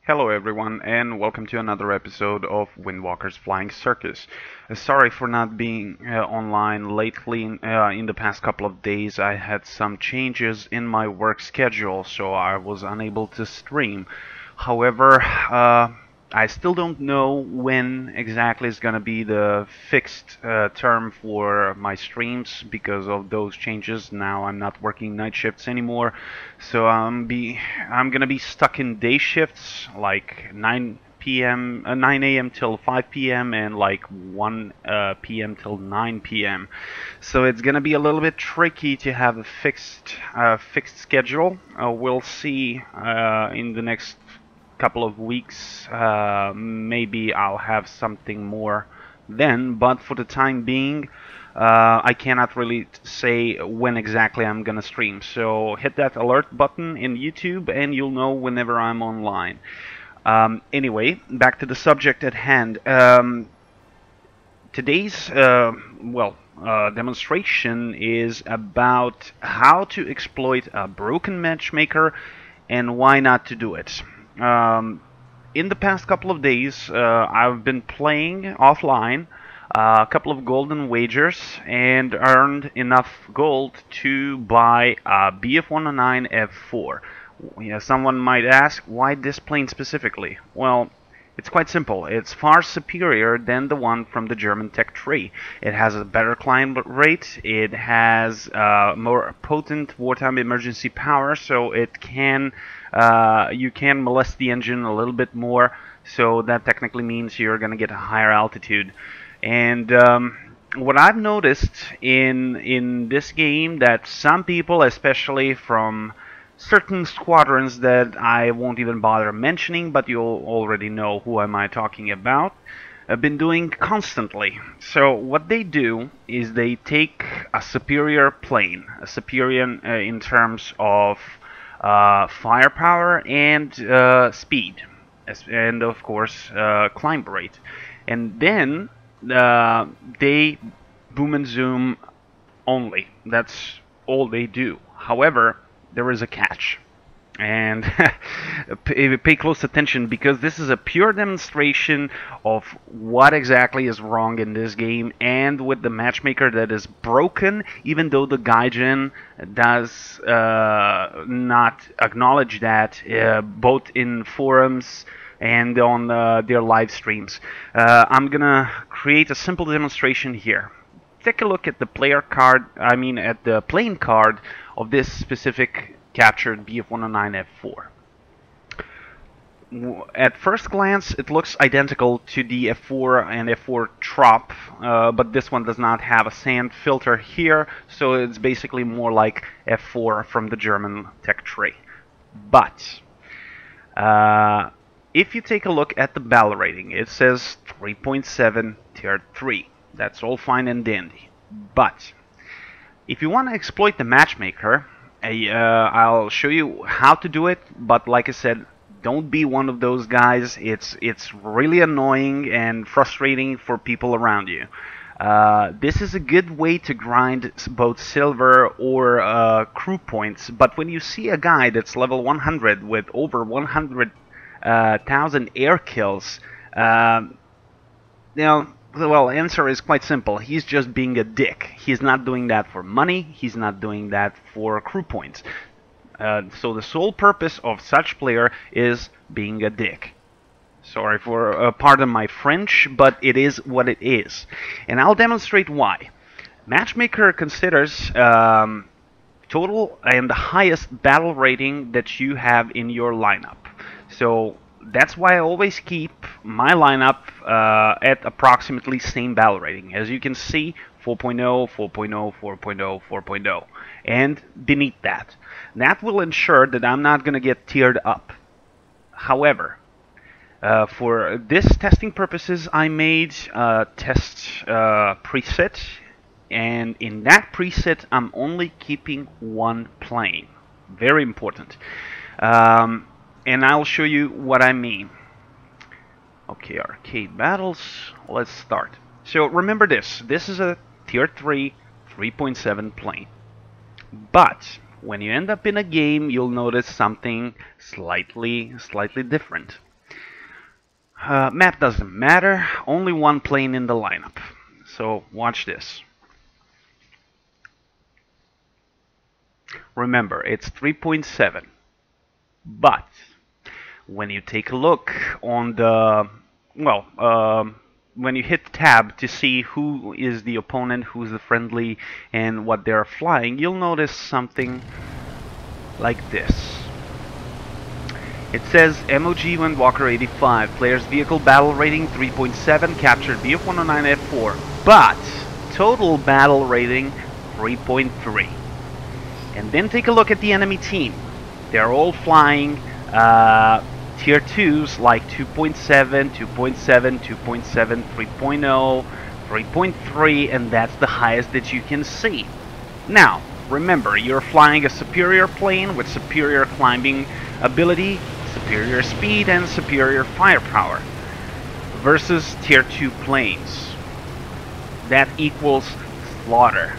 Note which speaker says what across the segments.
Speaker 1: Hello everyone and welcome to another episode of Windwalker's Flying Circus. Sorry for not being online lately. In the past couple of days I had some changes in my work schedule, so I was unable to stream. However, I still don't know when exactly is going to be the fixed term for my streams because of those changes. Now I'm not working night shifts anymore, so I'm gonna be stuck in day shifts like 9 a.m. till 5 p.m. and like 1 p.m. till 9 p.m. So it's gonna be a little bit tricky to have a fixed schedule. We'll see in the next couple of weeks. Maybe I'll have something more then, but for the time being, I cannot really say when exactly I'm gonna stream. So hit that alert button in YouTube and you'll know whenever I'm online. Anyway, back to the subject at hand. Today's demonstration is about how to exploit a broken matchmaker and why not to do it. In the past couple of days, I've been playing offline a couple of golden wagers and earned enough gold to buy a BF-109 F4. Someone might ask, why this plane specifically? Well, it's quite simple. It's far superior than the one from the German Tech 3. It has a better climb rate, it has more potent wartime emergency power, so it can you can molest the engine a little bit more, so that technically means you're going to get a higher altitude. And what I've noticed in this game, that some people, especially from certain squadrons that I won't even bother mentioning, but you'll already know who am I talking about, have been doing constantly. So what they do is they take a superior plane, a superior in terms of firepower and speed, and of course climb rate, and then they boom and zoom only. That's all they do. However, there is a catch, and pay close attention, because this is a pure demonstration of what exactly is wrong in this game and with the matchmaker that is broken, even though the Gaijin does not acknowledge that, both in forums and on their live streams. I'm gonna create a simple demonstration here. Take a look at the player card, at the plane card of this specific captured BF-109 F4. At first glance, it looks identical to the F4 and F4 Trop, but this one does not have a sand filter here, so it's basically more like F4 from the German Tech 3. But if you take a look at the battle rating, it says 3.7 tier 3. That's all fine and dandy. But if you want to exploit the matchmaker, I'll show you how to do it. But like I said, don't be one of those guys. It's really annoying and frustrating for people around you. This is a good way to grind both silver or crew points. But when you see a guy that's level 100 with over 100,000 air kills, well, answer is quite simple. He's just being a dick. He's not doing that for money. He's not doing that for crew points. So the sole purpose of such player is being a dick. Sorry for pardon my French, but it is what it is. And I'll demonstrate why. Matchmaker considers total and the highest battle rating that you have in your lineup. So that's why I always keep my lineup at approximately same battle rating. As you can see, 4.0, 4.0, 4.0, 4.0, and beneath that. That will ensure that I'm not going to get tiered up. However, for this testing purposes, I made a test preset, and in that preset, I'm only keeping one plane. Very important. And I'll show you what I mean. Okay, arcade battles, let's start. So remember this is a tier 3 3.7 plane. But when you end up in a game, you'll notice something slightly different. Map doesn't matter, only one plane in the lineup. So watch this. Remember, it's 3.7. But when you take a look on the, well, when you hit tab to see who is the opponent, who's the friendly, and what they're flying, you'll notice something like this. It says MOG Windwalker 85, player's vehicle battle rating 3.7, captured BF-109 F4, but total battle rating 3.3. And then take a look at the enemy team. They're all flying tier 2s like 2.7, 2.7, 2.7, 3.0, 3.3, and that's the highest that you can see. Now, remember, you're flying a superior plane with superior climbing ability, superior speed, and superior firepower versus tier 2 planes. That equals slaughter.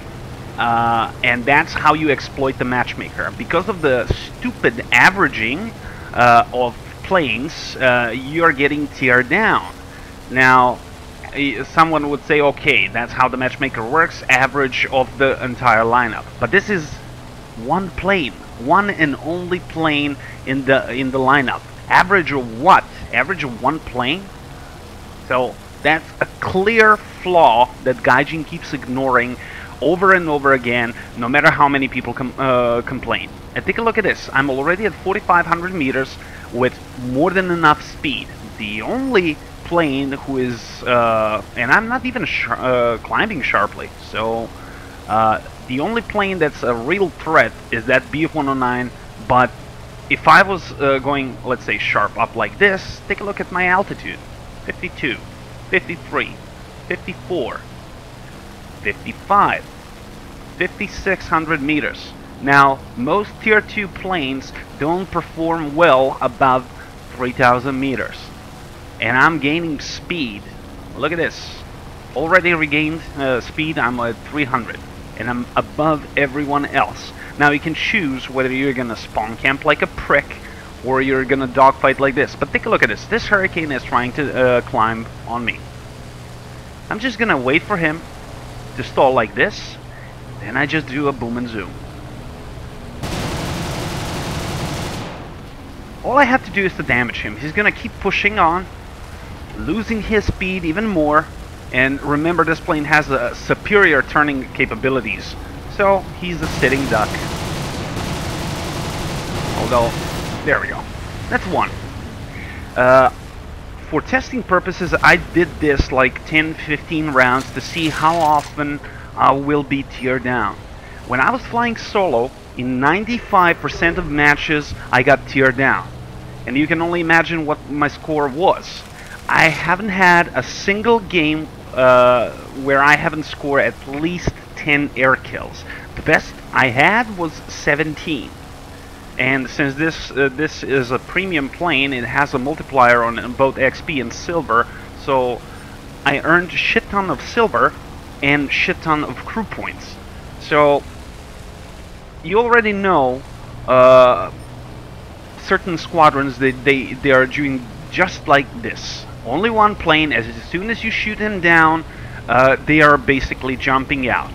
Speaker 1: And that's how you exploit the matchmaker. Because of the stupid averaging of planes, you're getting tier down. Now, someone would say, okay, that's how the matchmaker works, average of the entire lineup. But this is one plane, one and only plane in the lineup. Average of what? Average of one plane? So that's a clear flaw that Gaijin keeps ignoring over and over again, no matter how many people complain. And take a look at this. I'm already at 4,500 meters with more than enough speed. The only plane who is, and I'm not even climbing sharply, so the only plane that's a real threat is that BF-109, but if I was going, let's say, sharp up like this, take a look at my altitude. 52, 53, 54, 55, 5,600 meters. Now, most tier 2 planes don't perform well above 3,000 meters. And I'm gaining speed. Look at this. Already regained speed, I'm at 300. And I'm above everyone else. Now you can choose whether you're gonna spawn camp like a prick or you're gonna dogfight like this. But take a look at this. This Hurricane is trying to climb on me. I'm just gonna wait for him to stall like this. Then I just do a boom and zoom. All I have to do is to damage him. He's gonna keep pushing on, losing his speed even more. And remember, this plane has a superior turning capabilities, so he's a sitting duck. Although, there we go. That's one. For testing purposes, I did this like 10-15 rounds to see how often I will be tiered down. When I was flying solo, in 95% of matches, I got tiered down. And you can only imagine what my score was. I haven't had a single game where I haven't scored at least 10 air kills. The best I had was 17. And since this is a premium plane, it has a multiplier on both XP and silver, so I earned shit ton of silver and shit ton of crew points. So you already know certain squadrons, they are doing just like this. Only one plane, as soon as you shoot him down, they are basically jumping out.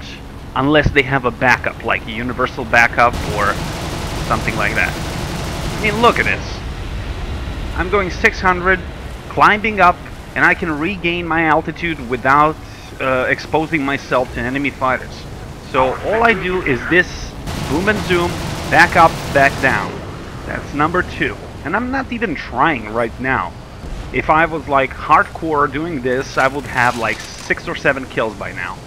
Speaker 1: Unless they have a backup, like a universal backup or something like that. I mean, look at this. I'm going 600, climbing up, and I can regain my altitude without exposing myself to enemy fighters. So all I do is this, boom and zoom, back up, back down. That's number 2. And I'm not even trying right now. If I was like hardcore doing this, I would have like 6 or 7 kills by now.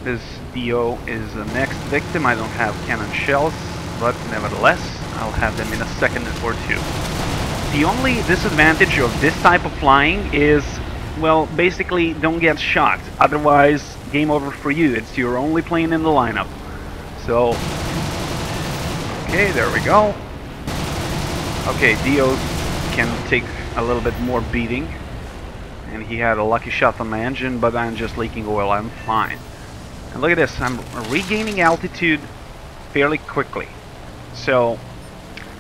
Speaker 1: This DO is the next victim. I don't have cannon shells, but nevertheless, I'll have them in a second or 2. The only disadvantage of this type of flying is, well, basically don't get shot. Otherwise, game over for you. It's your only plane in the lineup. So, okay, there we go. Okay, Dio can take a little bit more beating. And he had a lucky shot on my engine, but I'm just leaking oil. I'm fine. And look at this. I'm regaining altitude fairly quickly. So,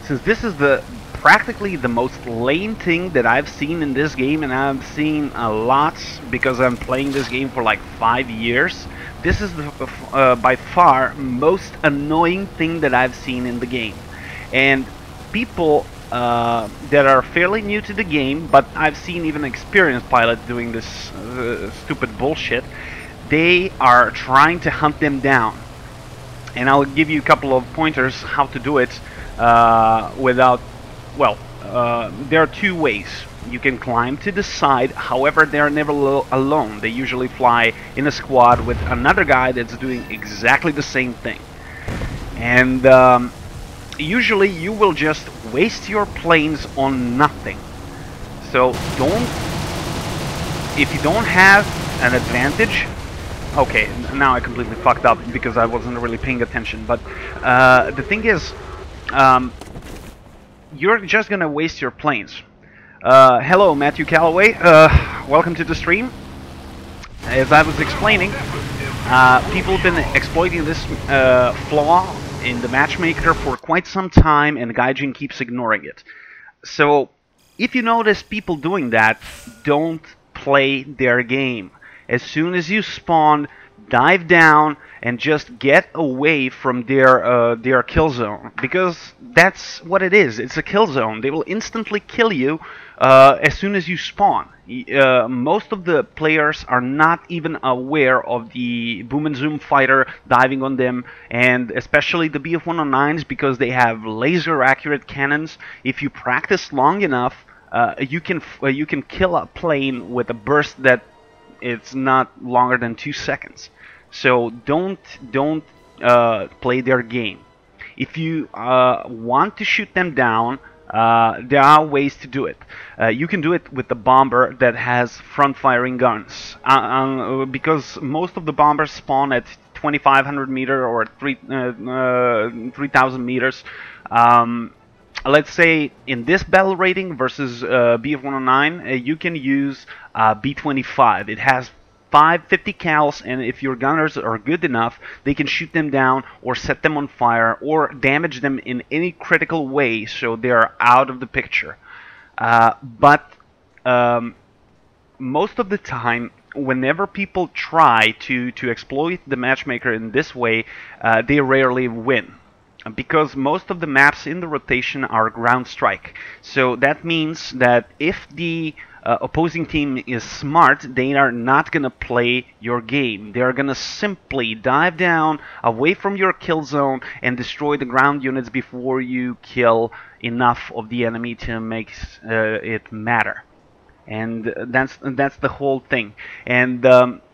Speaker 1: since this is the practically the most lame thing that I've seen in this game, and I've seen a lot because I'm playing this game for like 5 years. This is the by far most annoying thing that I've seen in the game. And people that are fairly new to the game, but I've seen even experienced pilots doing this stupid bullshit, they are trying to hunt them down. And I'll give you a couple of pointers how to do it without, well, there are two ways. You can climb to the side, however they're never alone. They usually fly in a squad with another guy that's doing exactly the same thing. And usually you will just waste your planes on nothing. So if you don't have an advantage, okay, now I completely fucked up because I wasn't really paying attention, but the thing is, you're just gonna waste your planes. Hello, Matthew Calloway, welcome to the stream. As I was explaining, people have been exploiting this flaw in the matchmaker for quite some time, and Gaijin keeps ignoring it. So, if you notice people doing that, don't play their game. As soon as you spawn, dive down and just get away from their kill zone, because that's what it is. It's a kill zone. They will instantly kill you as soon as you spawn. Most of the players are not even aware of the boom and zoom fighter diving on them, and especially the BF-109s, because they have laser accurate cannons. If you practice long enough, you can kill a plane with a burst that it's not longer than 2 seconds. So don't play their game. If you want to shoot them down, there are ways to do it. You can do it with the bomber that has front-firing guns, because most of the bombers spawn at 2,500 meter or 3,000 meters. Let's say in this battle rating versus BF-109, you can use B-25. It has 550 cals, and if your gunners are good enough, they can shoot them down or set them on fire or damage them in any critical way, so they are out of the picture. But most of the time, whenever people try to exploit the matchmaker in this way, they rarely win, because most of the maps in the rotation are ground strike. So that means that if the opposing team is smart, they are not going to play your game. They are going to simply dive down away from your kill zone and destroy the ground units before you kill enough of the enemy to make it matter. And that's the whole thing. And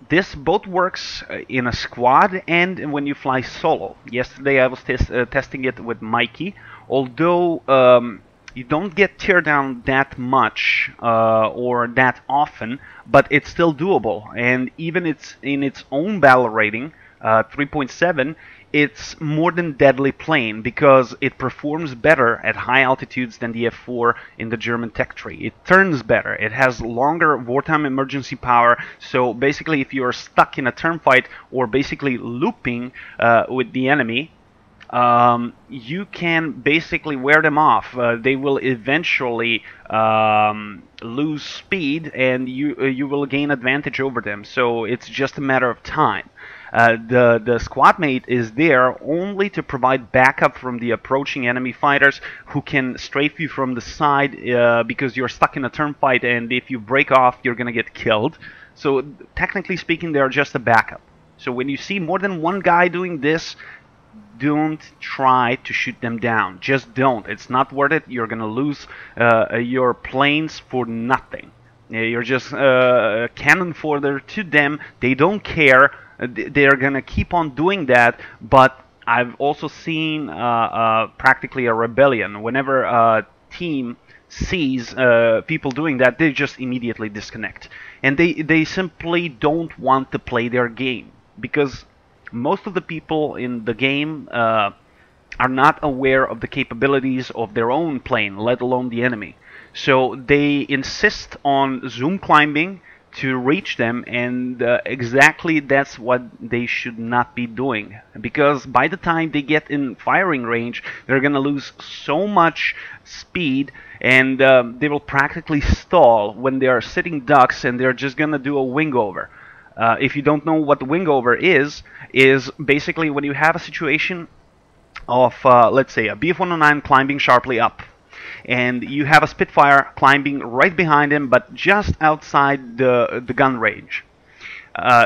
Speaker 1: this both works in a squad and when you fly solo. Yesterday I was testing it with Mikey. Although you don't get tear down that much or that often, but it's still doable. And even it's in its own battle rating, 3.7, it's more than deadly plane because it performs better at high altitudes than the F4 in the German tech tree. It turns better. It has longer wartime emergency power. So basically, if you're stuck in a turn fight or basically looping with the enemy, you can basically wear them off. They will eventually lose speed, and you will gain advantage over them. So it's just a matter of time. The squad mate is there only to provide backup from the approaching enemy fighters who can strafe you from the side because you're stuck in a turn fight, and if you break off, you're gonna get killed. So technically speaking, they're just a backup. So when you see more than one guy doing this, don't try to shoot them down. Just don't. It's not worth it. You're gonna lose your planes for nothing. You're just cannon fodder to them. They don't care. They're gonna keep on doing that. But I've also seen practically a rebellion. Whenever a team sees people doing that, they just immediately disconnect, and they simply don't want to play their game, because most of the people in the game are not aware of the capabilities of their own plane, let alone the enemy. So they insist on zoom climbing, to reach them, and exactly that's what they should not be doing, because by the time they get in firing range, they're gonna lose so much speed, and they will practically stall when they are sitting ducks, and they're just gonna do a wing over. If you don't know what the wing over is basically when you have a situation of, let's say, a Bf-109 climbing sharply up, and you have a Spitfire climbing right behind him, but just outside the gun range.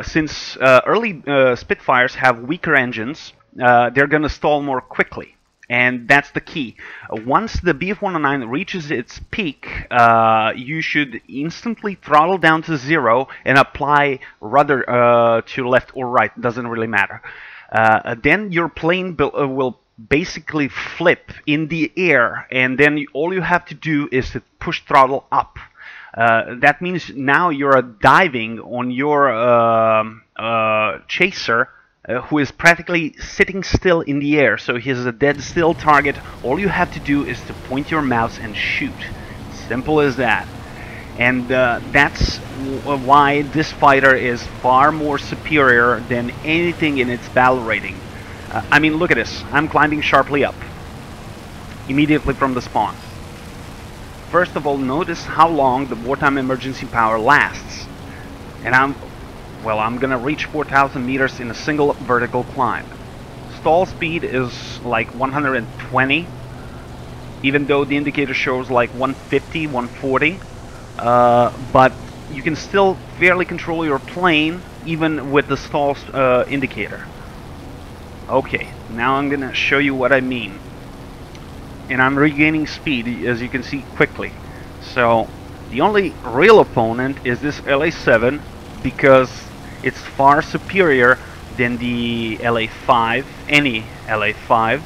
Speaker 1: Since early Spitfires have weaker engines, they're going to stall more quickly, and that's the key. Once the Bf-109 reaches its peak, you should instantly throttle down to 0 and apply rudder to left or right, doesn't really matter. Then your plane will basically flip in the air, and then all you have to do is to push throttle up. That means now you're diving on your chaser, who is practically sitting still in the air, so he's a dead still target. All you have to do is to point your mouse and shoot. Simple as that. And that's why this fighter is far more superior than anything in its battle rating. I mean, look at this. I'm climbing sharply up, immediately from the spawn. First of all, notice how long the wartime emergency power lasts. And I'm gonna reach 4,000 meters in a single vertical climb. Stall speed is like 120, even though the indicator shows like 150, 140. But you can still fairly control your plane even with the stall indicator. Okay, now I'm gonna show you what I mean. And I'm regaining speed, as you can see, quickly. So the only real opponent is this LA7, because it's far superior than the LA5, any LA5.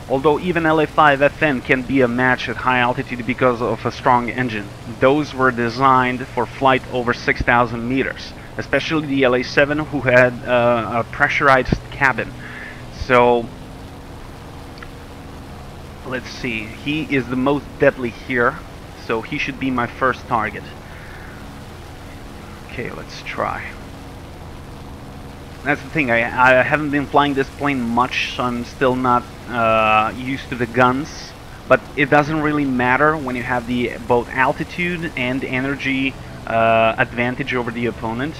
Speaker 1: Although even LA5 FN can be a match at high altitude because of a strong engine. Those were designed for flight over 6,000 meters, especially the LA7, who had a pressurized cabin. So let's see, he is the most deadly here, so he should be my first target. Okay, let's try. That's the thing, I haven't been flying this plane much, so I'm still not used to the guns, but it doesn't really matter when you have the both altitude and energy advantage over the opponent.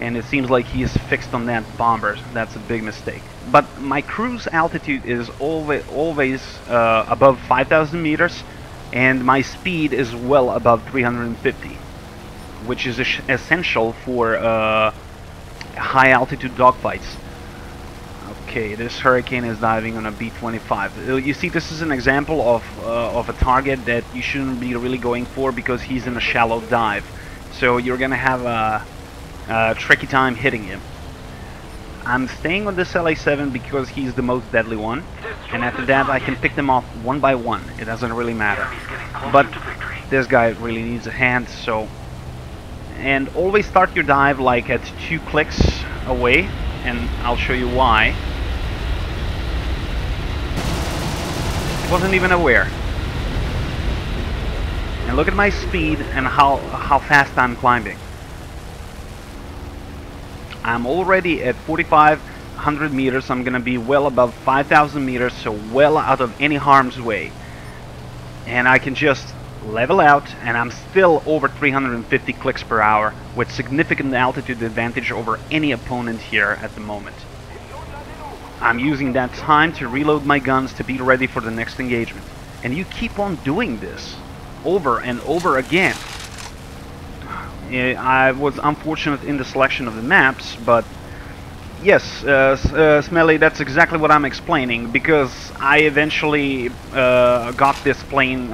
Speaker 1: And it seems like he is fixed on that bomber. That's a big mistake. But my cruise altitude is always above 5,000 meters, and my speed is well above 350, which is essential for high altitude dogfights. Okay, this Hurricane is diving on a B-25. You see, this is an example of a target that you shouldn't be really going for, because he's in a shallow dive. So you're gonna have a tricky time hitting him. I'm staying on this LA7 because he's the most deadly one, and after that I can pick them off one by one. It doesn't really matter. But this guy really needs a hand, so... And always start your dive like at 2 clicks away, and I'll show you why. Wasn't even aware. And look at my speed and how fast I'm climbing. I'm already at 4,500 meters. I'm gonna be well above 5,000 meters, so well out of any harm's way. And I can just level out, and I'm still over 350 clicks per hour, with significant altitude advantage over any opponent here at the moment. I'm using that time to reload my guns to be ready for the next engagement. And you keep on doing this over and over again. I was unfortunate in the selection of the maps, but yes, Smelly, that's exactly what I'm explaining, because I eventually got this plane.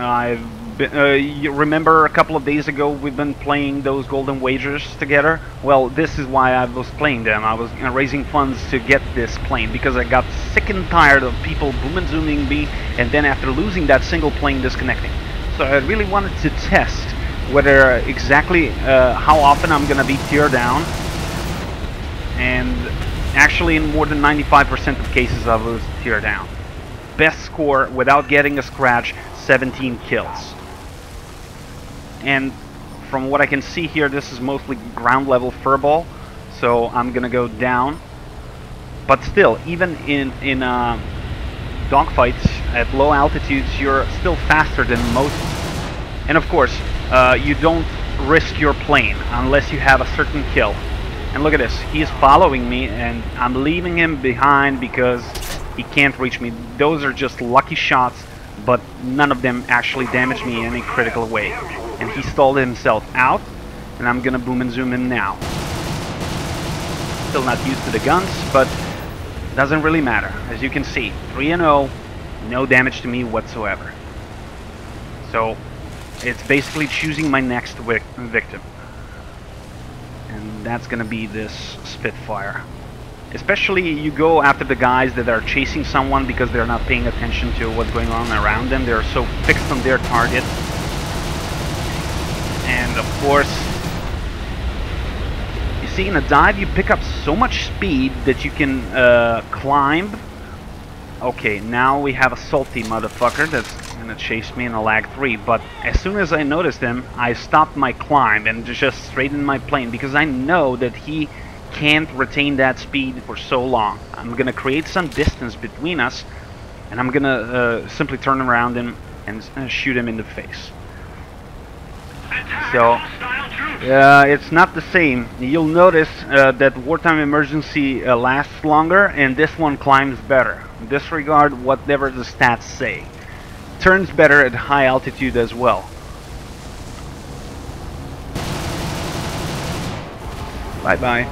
Speaker 1: You remember a couple of days ago we've been playing those Golden Wagers together? Well, this is why I was playing them. I was raising funds to get this plane, because I got sick and tired of people boom and zooming me, and then after losing that single plane, disconnecting. So I really wanted to test whether exactly how often I'm gonna be tear down, and actually in more than 95% of cases I was tear down. Best score without getting a scratch, 17 kills. And from what I can see here, this is mostly ground level furball, so I'm gonna go down. But still, even in dogfights at low altitudes, you're still faster than most. And of course, you don't risk your plane unless you have a certain kill. And look at this, he's following me and I'm leaving him behind because he can't reach me. Those are just lucky shots, but none of them actually damaged me in any critical way. And he stalled himself out, and I'm gonna boom and zoom in now. Still not used to the guns, but doesn't really matter. As you can see, 3-0, no damage to me whatsoever. So it's basically choosing my next victim. And that's gonna be this Spitfire. Especially you go after the guys that are chasing someone because they're not paying attention to what's going on around them. They're so fixed on their target. And of course, you see, in a dive you pick up so much speed that you can climb. Okay, now we have a salty motherfucker that's gonna chase me in a lag 3, but as soon as I noticed him, I stopped my climb and just straightened my plane because I know that he can't retain that speed for so long. I'm gonna create some distance between us, and I'm gonna simply turn around him and shoot him in the face. So it's not the same. You'll notice that wartime emergency lasts longer, and this one climbs better. Disregard whatever the stats say. Turns better at high altitude as well. Bye bye.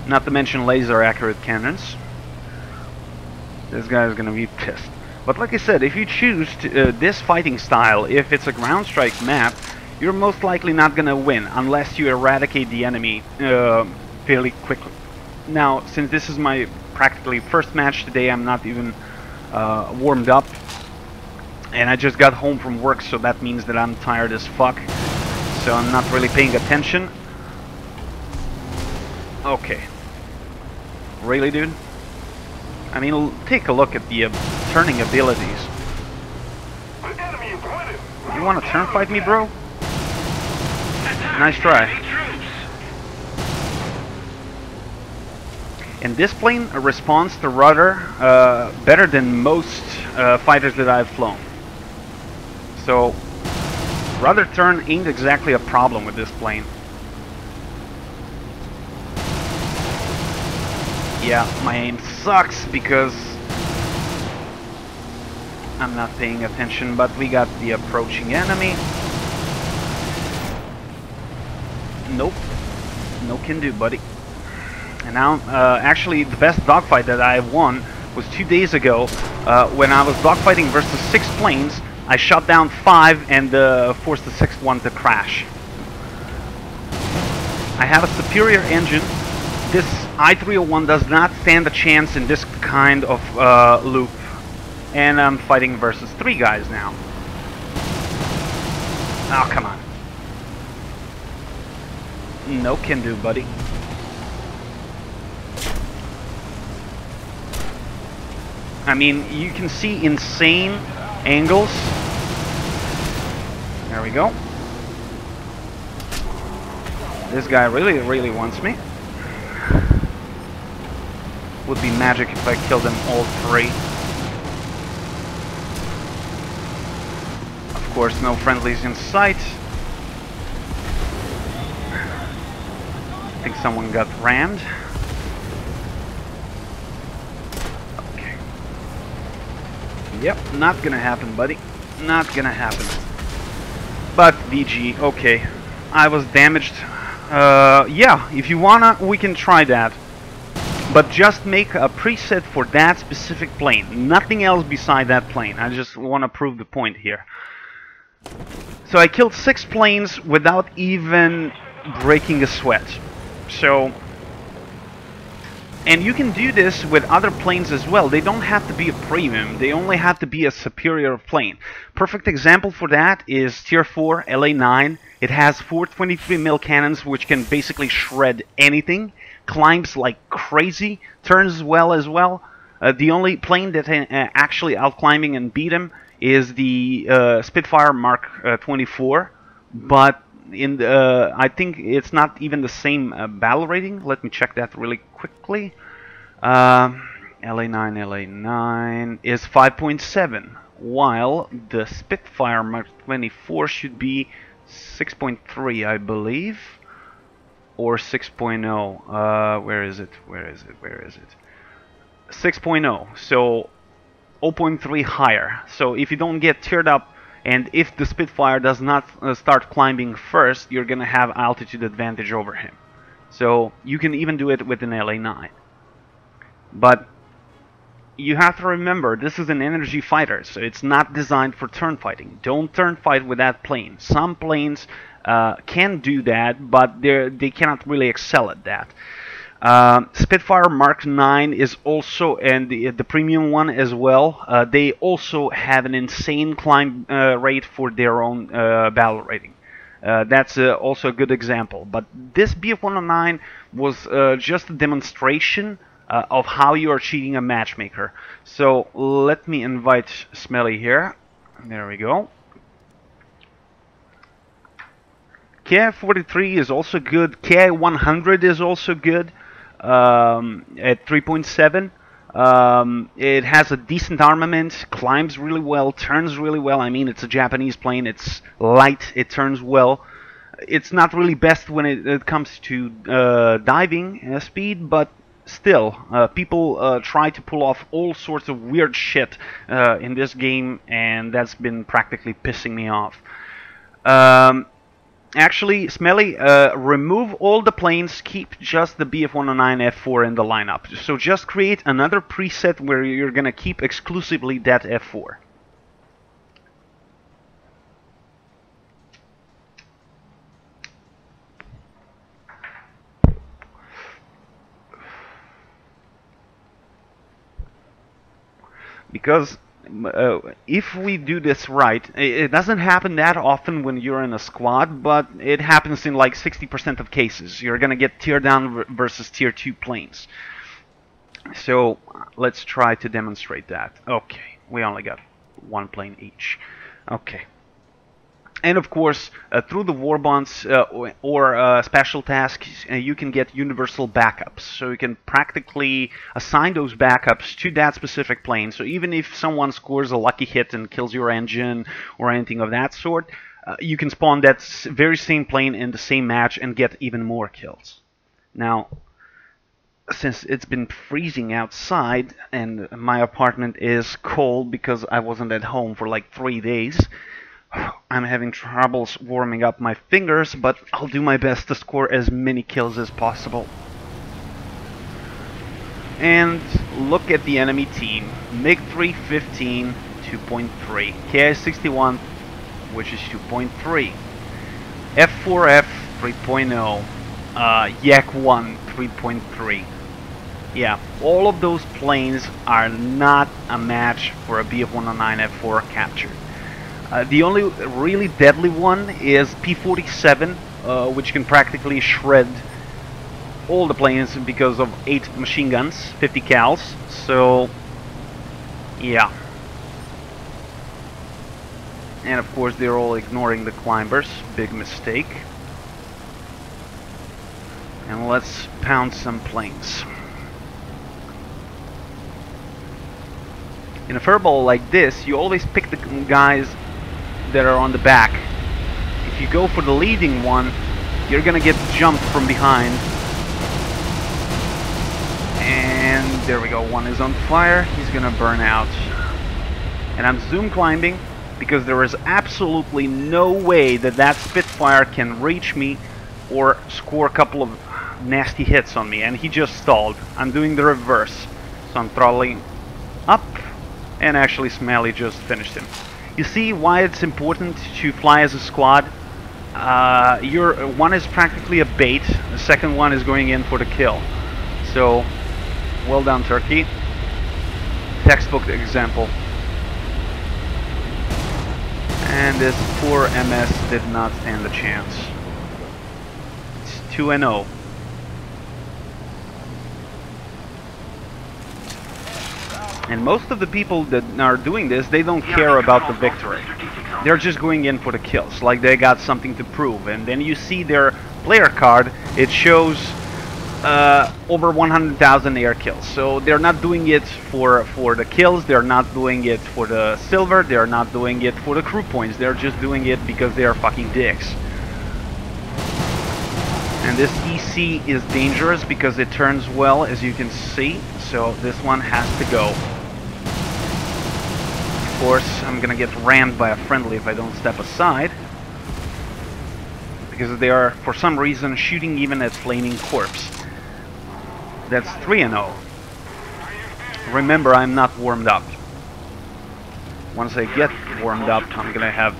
Speaker 1: Not to mention laser accurate cannons. This guy is gonna be pissed. But like I said, if you choose this fighting style, if it's a ground strike map, you're most likely not gonna win unless you eradicate the enemy fairly quickly. Now, since this is my practically first match today, I'm not even warmed up, and I just got home from work, so that means that I'm tired as fuck. So I'm not really paying attention. Okay. Really, dude? I mean, take a look at the turning abilities. You want to turn fight me, bro? Nice try. And this plane responds to rudder better than most fighters that I've flown. So, rudder turn ain't exactly a problem with this plane. Yeah, my aim sucks because I'm not paying attention, but we got the approaching enemy. Nope. No can do, buddy. And now, actually, the best dogfight that I won was 2 days ago when I was dogfighting versus 6 planes. I shot down 5 and forced the 6th one to crash. I have a superior engine. This I-301 does not stand a chance in this kind of loop. And I'm fighting versus 3 guys now. Oh, come on. No can do, buddy. I mean, you can see insane angles. There we go. This guy really wants me. Would be magic if I killed them all 3. Of course, no friendlies in sight. I think someone got rammed. Okay. Yep, not gonna happen, buddy. Not gonna happen. But VG, okay. I was damaged. Yeah, if you wanna, we can try that. But just make a preset for that specific plane. Nothing else beside that plane. I just want to prove the point here. So I killed 6 planes without even breaking a sweat. So, and you can do this with other planes as well. They don't have to be a premium. They only have to be a superior plane. Perfect example for that is Tier 4 LA9. It has 423mm cannons, which can basically shred anything. Climbs like crazy, turns well as well. The only plane that actually out-climbing and beat him is the Spitfire Mark 24. but in the I think it's not even the same battle rating. Let me check that really quickly. LA9 is 5.7, while the Spitfire Mark 24 should be 6.3, I believe, or 6.0. Where is it? Where is it? Where is it? 6.0. So 0.3 higher. So if you don't get teared up, and if the Spitfire does not start climbing first, you're gonna have altitude advantage over him. So you can even do it with an LA9. But you have to remember, this is an energy fighter, so it's not designed for turn fighting. Don't turn fight with that plane. Some planes can do that, but they cannot really excel at that. Spitfire Mark 9 is also, and the premium one as well, they also have an insane climb rate for their own battle rating. That's also a good example. But this BF-109 was just a demonstration of how you are cheating a matchmaker. So let me invite Smelly here. There we go. KI-43 is also good. KI-100 is also good at 3.7. It has a decent armament, climbs really well, turns really well. I mean, it's a Japanese plane. It's light. It turns well. It's not really best when it comes to diving speed, but still, people try to pull off all sorts of weird shit in this game, and that's been practically pissing me off. Actually, Smelly, remove all the planes, keep just the BF-109 F4 in the lineup. So just create another preset where you're gonna keep exclusively that F4. Because if we do this right, it doesn't happen that often when you're in a squad, but it happens in like 60% of cases. You're gonna get tier down versus tier 2 planes. So let's try to demonstrate that. Okay, we only got one plane each. Okay. And of course, through the war bonds or special tasks, you can get universal backups. So you can practically assign those backups to that specific plane. So even if someone scores a lucky hit and kills your engine or anything of that sort, you can spawn that very same plane in the same match and get even more kills. Now, since it's been freezing outside and my apartment is cold because I wasn't at home for like 3 days, I'm having troubles warming up my fingers, but I'll do my best to score as many kills as possible. And look at the enemy team. MiG-3 15, 2.3. Ki-61, which is 2.3. F4F 3.0. Yak-1 3.3. Yeah, all of those planes are not a match for a BF-109 F4 capture. The only really deadly one is P-47, which can practically shred all the planes because of 8 machine guns, 50 cals. So, yeah. And of course they're all ignoring the climbers. Big mistake. And let's pound some planes. In a furball like this, you always pick the guys that are on the back. If you go for the leading one, you're gonna get jumped from behind. And there we go, one is on fire, he's gonna burn out. And I'm zoom climbing because there is absolutely no way that that Spitfire can reach me or score a couple of nasty hits on me, and he just stalled. I'm doing the reverse, so I'm throttling up, and actually Smelly just finished him. You see why it's important to fly as a squad? One is practically a bait, the second one is going in for the kill. So, well done, Turkey. Textbook example. And this poor MS did not stand a chance. It's 2-0. And most of the people that are doing this, they don't care about the victory. They're just going in for the kills, like they got something to prove. And then you see their player card, it shows over 100,000 air kills. So they're not doing it for the kills, they're not doing it for the silver, they're not doing it for the crew points, they're just doing it because they are fucking dicks. And this EC is dangerous because it turns well, as you can see, so this one has to go. Of course, I'm gonna get rammed by a friendly if I don't step aside, because they are, for some reason, shooting even at flaming corpse. That's 3-0. Remember, I'm not warmed up. Once I get warmed up, I'm gonna have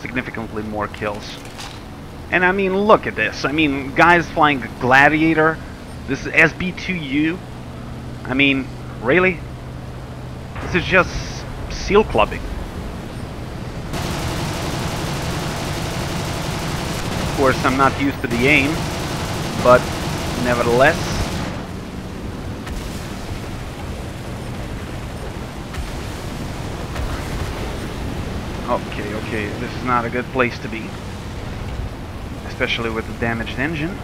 Speaker 1: significantly more kills. And I mean, look at this. I mean, guys flying Gladiator. This is SB2U. I mean, really? This is just seal clubbing. Of course, I'm not used to the aim, but nevertheless. Okay, this is not a good place to be. Especially with the damaged engine.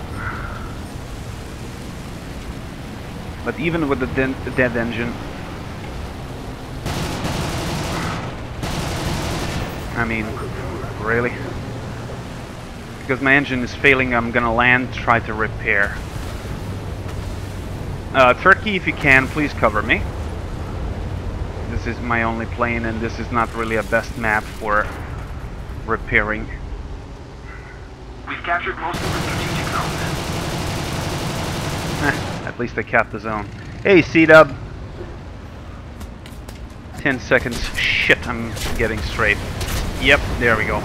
Speaker 1: But even with the dead engine, I mean, really? Because my engine is failing, I'm gonna land, try to repair. Turkey, if you can, please cover me. This is my only plane, and this is not really a best map for repairing.
Speaker 2: We've captured most of the strategic zone.
Speaker 1: At least I capped the zone. Hey, C-Dub. 10 seconds. Shit, I'm getting straight. Yep, there we go.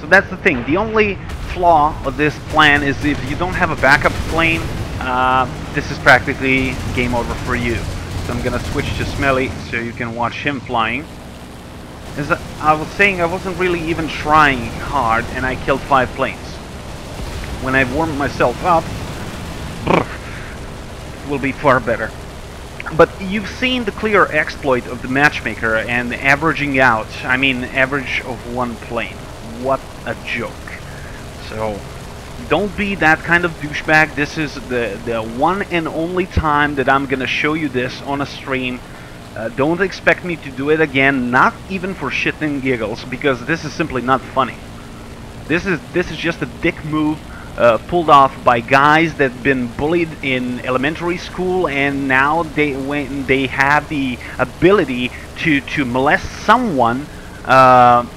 Speaker 1: So that's the thing. The only flaw of this plan is if you don't have a backup plane, this is practically game over for you. So I'm gonna switch to Smelly so you can watch him flying. As I was saying, I wasn't really even trying hard, and I killed 5 planes. When I warmed myself up, it will be far better. But you've seen the clear exploit of the matchmaker and averaging out. I mean, average of 1 plane. What a joke. So, don't be that kind of douchebag. This is the one and only time that I'm gonna show you this on a stream. Don't expect me to do it again, not even for shit and giggles, because this is simply not funny. This is just a dick move pulled off by guys that've been bullied in elementary school, and now when they have the ability to molest someone,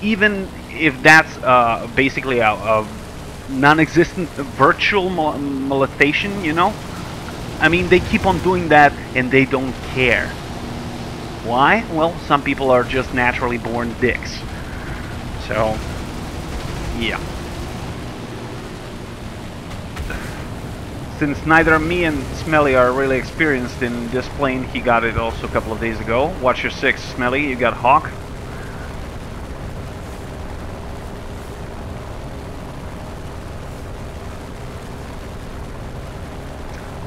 Speaker 1: even if that's basically a non-existent virtual molestation, you know? I mean, they keep on doing that and they don't care. Why? Well, some people are just naturally born dicks. So, yeah. Since neither me and Smelly are really experienced in this plane, he got it also a couple of days ago. Watch your 6, Smelly, you got Hawk.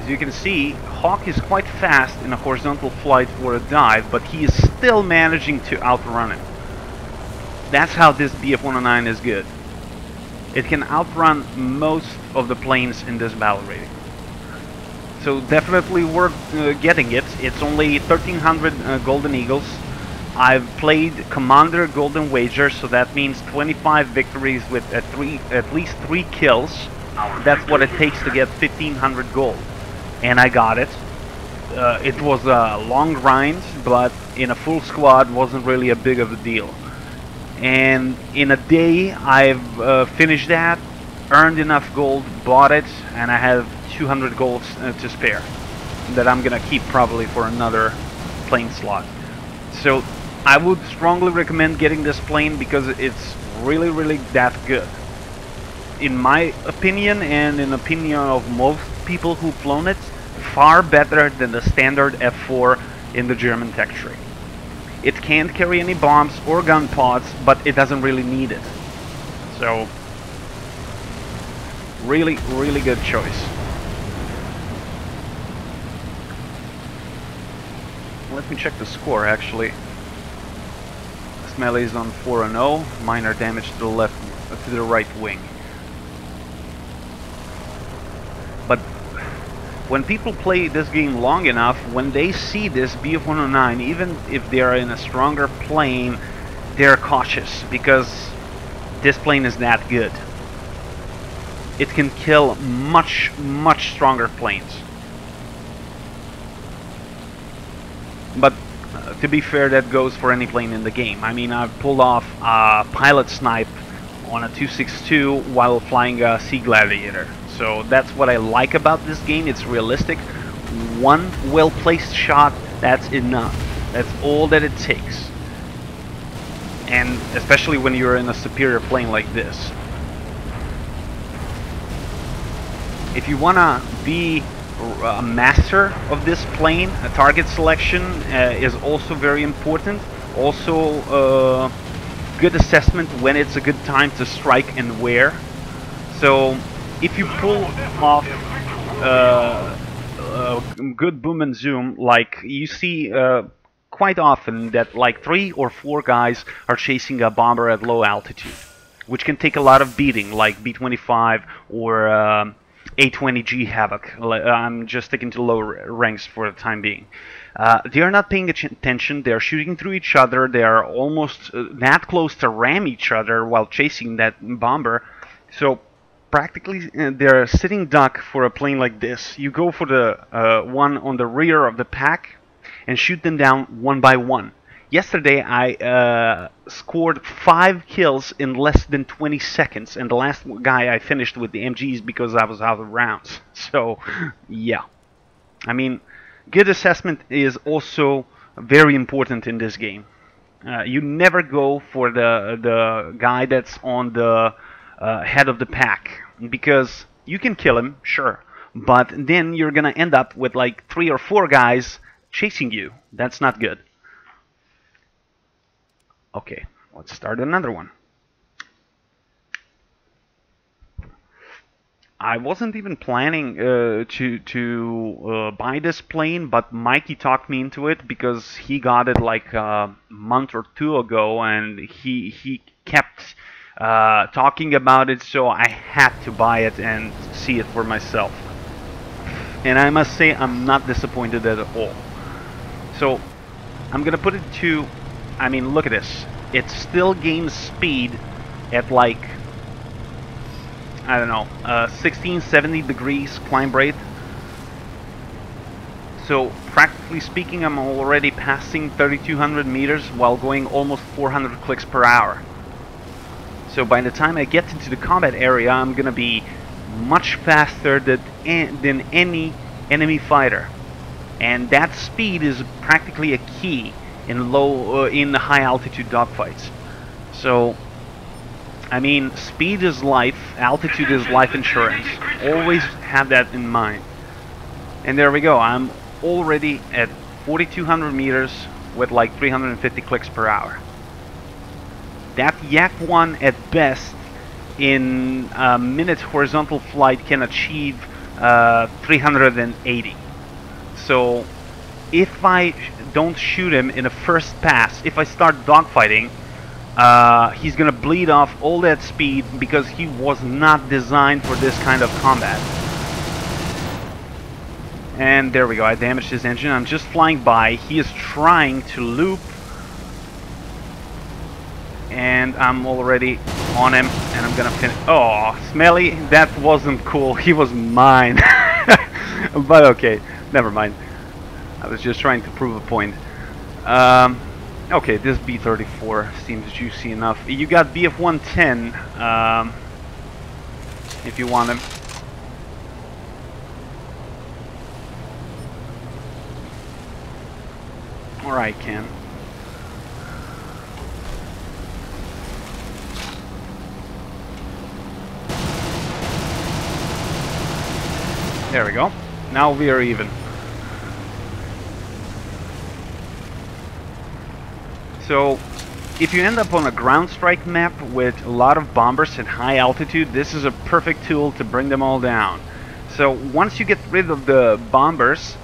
Speaker 1: As you can see, Hawk is quite fast in a horizontal flight or a dive, but he is still managing to outrun it. That's how this BF-109 is good. It can outrun most of the planes in this battle rating. So definitely worth getting it. It's only 1300 Golden Eagles. I've played Commander Golden Wager, so that means 25 victories with at least 3 kills. That's what it takes to get 1500 gold. And I got it. It was a long grind, but in a full squad wasn't really a big of a deal. And in a day I've finished that, earned enough gold, bought it, and I have 200 golds to spare that I'm gonna keep probably for another plane slot. So I would strongly recommend getting this plane because it's really that good. In my opinion, and in opinion of most people who've flown it, far better than the standard F4 in the German tech tree. It can't carry any bombs or gun pods, but it doesn't really need it. So, really good choice. let me check the score actually. Smelly is on 4-0, minor damage to the left, to the right wing. But when people play this game long enough, when they see this BF-109, even if they are in a stronger plane, they're cautious because this plane is that good. It can kill much stronger planes. But to be fair, that goes for any plane in the game. I mean, I've pulled off a pilot snipe on a 262 while flying a Sea Gladiator. So that's what I like about this game. It's realistic. One well-placed shot, that's enough. That's all that it takes. And especially when you're in a superior plane like this. If you wanna be a master of this plane, a target selection is also very important. Also, good assessment when it's a good time to strike and where. So if you pull off good boom and zoom, like you see quite often that like 3 or 4 guys are chasing a bomber at low altitude, which can take a lot of beating, like B-25 or A-20G Havoc. I'm just sticking to low ranks for the time being. They are not paying attention. They are shooting through each other. They are almost that close to ram each other while chasing that bomber. So practically they're sitting duck for a plane like this. You go for the one on the rear of the pack and shoot them down one by one. Yesterday I scored 5 kills in less than 20 seconds, and the last guy I finished with the MGs because I was out of rounds. So yeah, I mean, good assessment is also very important in this game. You never go for the guy that's on the head of the pack, because you can kill him, sure, but then you're gonna end up with like 3 or 4 guys chasing you. That's not good. Okay, let's start another one. I wasn't even planning to buy this plane, but Mikey talked me into it because he got it like a month or 2 ago, and he kept talking about it, so I had to buy it and see it for myself. And I must say, I'm not disappointed at all. So I'm gonna put it to, I mean, look at this. It still gains speed at like, I don't know, 16, 70 degrees climb rate. So practically speaking, I'm already passing 3,200 meters while going almost 400 clicks per hour. So by the time I get into the combat area, I'm gonna be much faster than any enemy fighter. And that speed is practically a key in in high altitude dogfights. So I mean, speed is life, altitude is life insurance. Always have that in mind. And there we go. I'm already at 4,200 meters with like 350 clicks per hour. That Yak 1 at best in a minute horizontal flight can achieve 380. So if I don't shoot him in a first pass, if I start dogfighting, he's gonna bleed off all that speed because he was not designed for this kind of combat. And there we go, I damaged his engine. I'm just flying by. He is trying to loop, and I'm already on him, and I'm gonna finish. Oh, Smelly, that wasn't cool. He was mine. But okay, never mind. I was just trying to prove a point. Okay, this B-34 seems juicy enough. You got BF-110 if you want him. Alright, Ken. There we go. Now we are even. So, if you end up on a ground strike map with a lot of bombers at high altitude, this is a perfect tool to bring them all down. So, once you get rid of the bombers,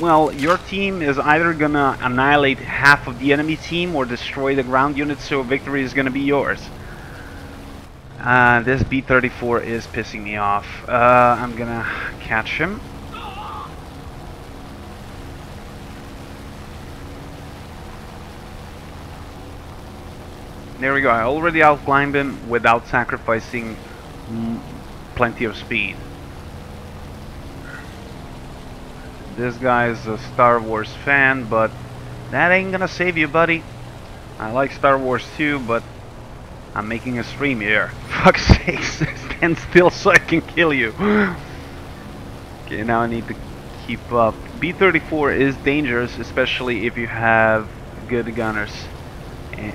Speaker 1: well, your team is either gonna annihilate half of the enemy team or destroy the ground units, so victory is gonna be yours. This B-34 is pissing me off. I'm gonna catch him. There we go. I already outclimbed him without sacrificing plenty of speed. This guy's a Star Wars fan, but that ain't gonna save you, buddy. I like Star Wars too, but I'm making a stream here. Fuck's sake, stand still so I can kill you. Okay, now I need to keep up. B-34 is dangerous, especially if you have good gunners.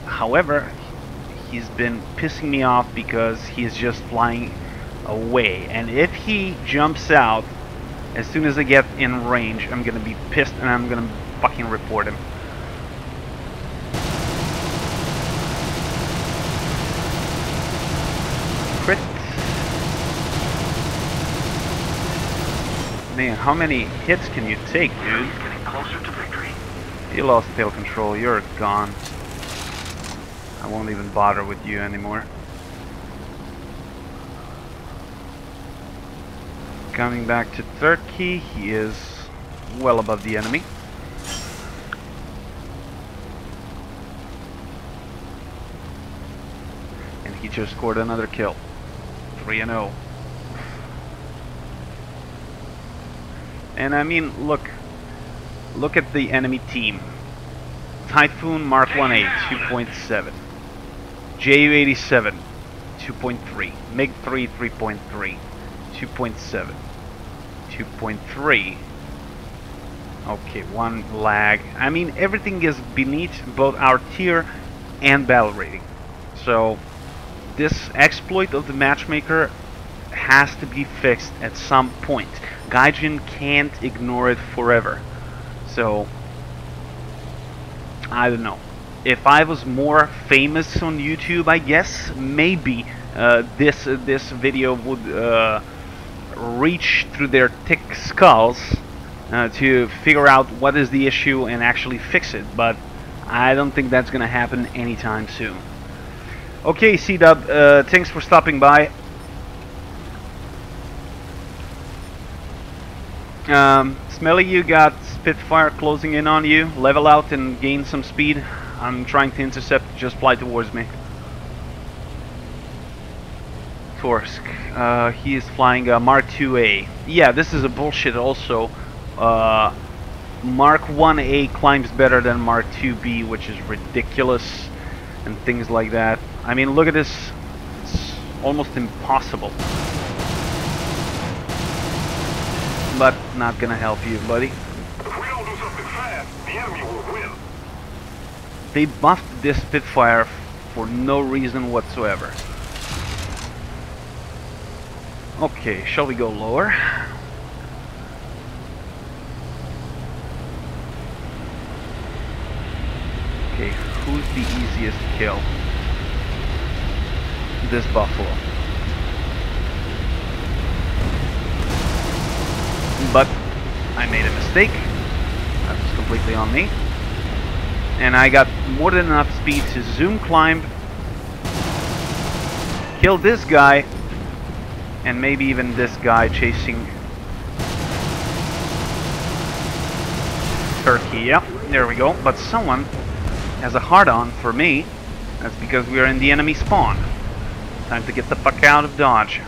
Speaker 1: However, he's been pissing me off because he's just flying away. And if he jumps out, as soon as I get in range, I'm gonna be pissed and I'm gonna fucking report him. Crit. Man, how many hits can you take, dude?
Speaker 2: Getting closer to victory.
Speaker 1: You lost tail control, you're gone. I won't even bother with you anymore. Coming back to Turkey, he is well above the enemy. And he just scored another kill. 3-0. And I mean, look at the enemy team. Typhoon Mark 1A, 2.7. Ju-87, 2.3. MiG-3, 3.3. 2.7. 2.3. Okay, one lag. I mean, everything is beneath both our tier and battle rating. So, this exploit of the matchmaker has to be fixed at some point. Gaijin can't ignore it forever. So, I don't know. If I was more famous on YouTube, I guess maybe this video would reach through their thick skulls to figure out what is the issue and actually fix it. But I don't think that's gonna happen anytime soon. Okay, C-Dub, thanks for stopping by. Smelly, you got Spitfire closing in on you. Level out and gain some speed. I'm trying to intercept, just fly towards me. Torsk, he is flying a Mark 2A. Yeah, this is a bullshit also. Mark 1A climbs better than Mark 2B, which is ridiculous, and things like that. I mean, look at this. It's almost impossible. But not gonna help you, buddy.
Speaker 2: If we don't do something fast, the enemy will win.
Speaker 1: They buffed this Spitfire for no reason whatsoever. Okay, shall we go lower? Okay, who's the easiest to kill? This Buffalo. But I made a mistake. That was completely on me. And I got more than enough speed to zoom climb, kill this guy, and maybe even this guy chasing Turkey. Yeah, there we go. But someone has a hard-on for me. That's because we are in the enemy spawn. Time to get the fuck out of Dodge.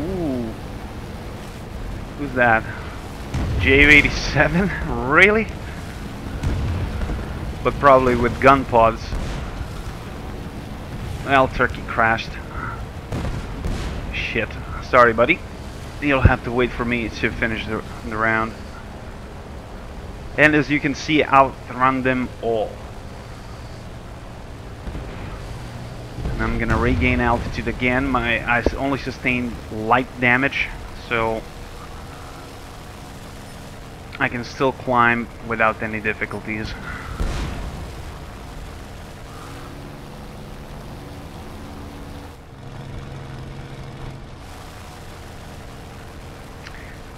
Speaker 1: Ooh. Who's that? Ju-87? Really? But probably with gun pods. Well, Turkey crashed. Shit. Sorry, buddy. You'll have to wait for me to finish the round. And as you can see, outrun them all. And I'm gonna regain altitude again. I only sustained light damage, so I can still climb without any difficulties.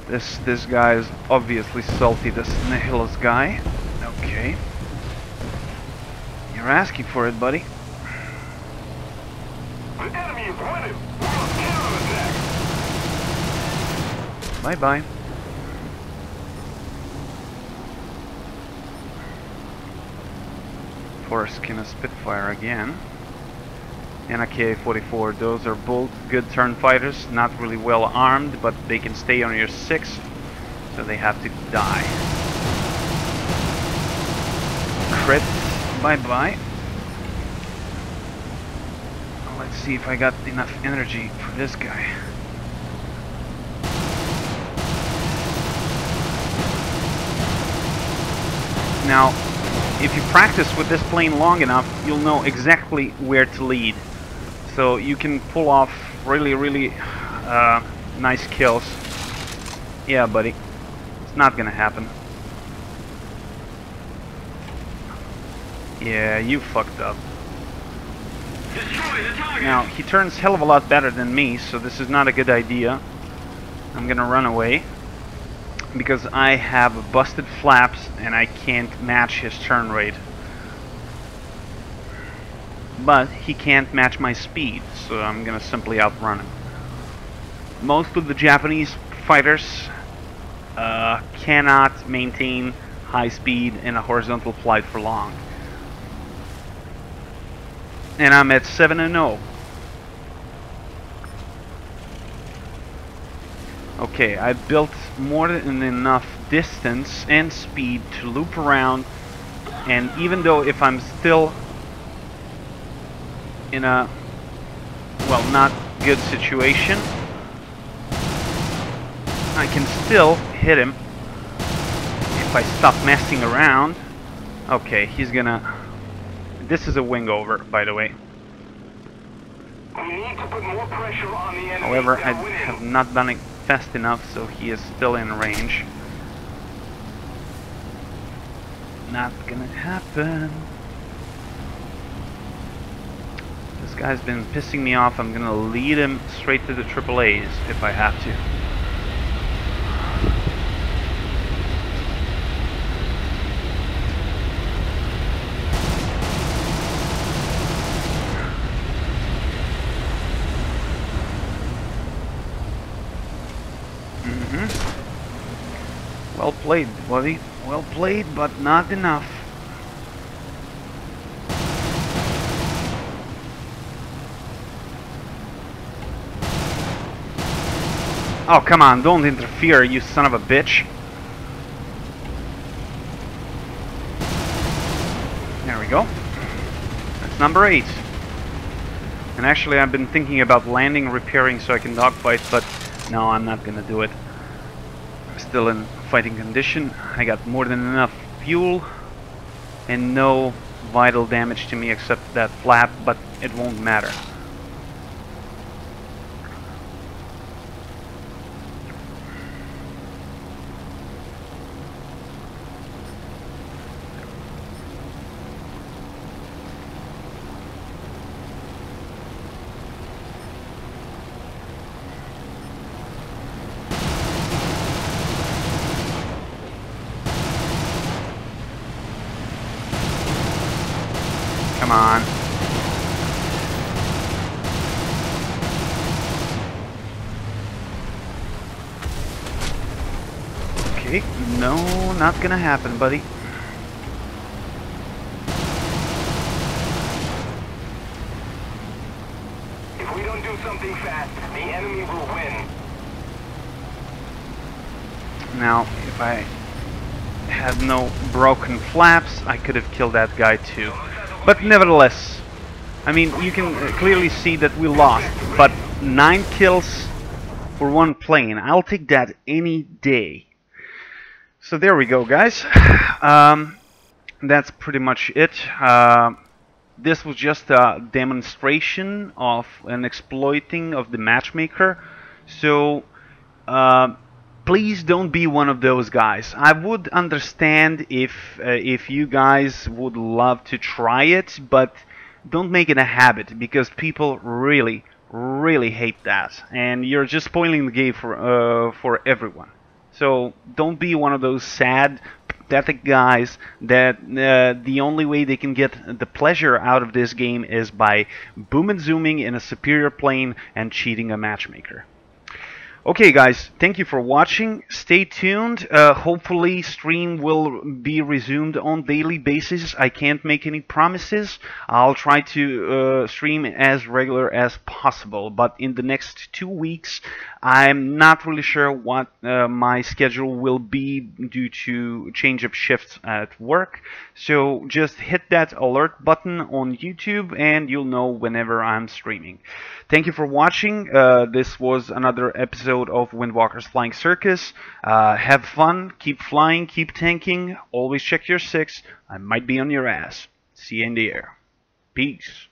Speaker 1: This guy is obviously salty, this Nihilus guy. Okay. You're asking for it, buddy.
Speaker 2: The enemy is winning. We're on counterattack.
Speaker 1: Bye-bye. Foreskin a Spitfire again. And a K-44. Those are both good turn fighters, not really well armed, but they can stay on your 6, so they have to die. Crit, bye-bye. Let's see if I got enough energy for this guy. Now, if you practice with this plane long enough, you'll know exactly where to lead. So you can pull off really nice kills. Yeah, buddy. It's not gonna happen. Yeah, you fucked up.
Speaker 2: Destroy the target.
Speaker 1: Now, he turns hell of a lot better than me, so this is not a good idea. I'm gonna run away. Because I have busted flaps and I can't match his turn rate. But he can't match my speed, so I'm gonna simply outrun him. Most of the Japanese fighters cannot maintain high speed in a horizontal flight for long. And I'm at 7-0. Okay, I built more than enough distance and speed to loop around, and even though if I'm still in a, well, not good situation, I can still hit him if I stop messing around. Okay, he's gonna... This is a wing over, by the way.
Speaker 2: We need to put more pressure on the enemy.
Speaker 1: However, I have not done it fast enough, so he is still in range. Not gonna happen. This guy's been pissing me off. I'm gonna lead him straight to the AAAs if I have to. Well played, buddy. Well played, but not enough. Oh, come on, don't interfere, you son of a bitch. There we go. That's number 8. And actually, I've been thinking about landing, repairing so I can dogfight, but no, I'm not gonna do it. I'm still in fighting condition. I got more than enough fuel and no vital damage to me except that flap, but it won't matter. Come on. Okay, no, not gonna happen, buddy.
Speaker 2: If we don't do something fast, the enemy will win.
Speaker 1: Now, if I had no broken flaps, I could have killed that guy too. But nevertheless, I mean, you can clearly see that we lost, but 9 kills for one plane. I'll take that any day. So there we go, guys. That's pretty much it. This was just a demonstration of an exploiting of the matchmaker. So please don't be one of those guys. I would understand if you guys would love to try it, but don't make it a habit, because people really hate that, and you're just spoiling the game for everyone. So don't be one of those sad, pathetic guys that the only way they can get the pleasure out of this game is by boom and zooming in a superior plane and cheating a matchmaker. Okay, guys, thank you for watching. Stay tuned. Hopefully, stream will be resumed on daily basis. I can't make any promises. I'll try to stream as regular as possible. But in the next 2 weeks, I'm not really sure what my schedule will be due to change of shifts at work. So just hit that alert button on YouTube, and you'll know whenever I'm streaming. Thank you for watching. This was another episode of Windwalker's Flying Circus. Have fun, keep flying, keep tanking, always check your 6. I might be on your ass. See you in the air. Peace.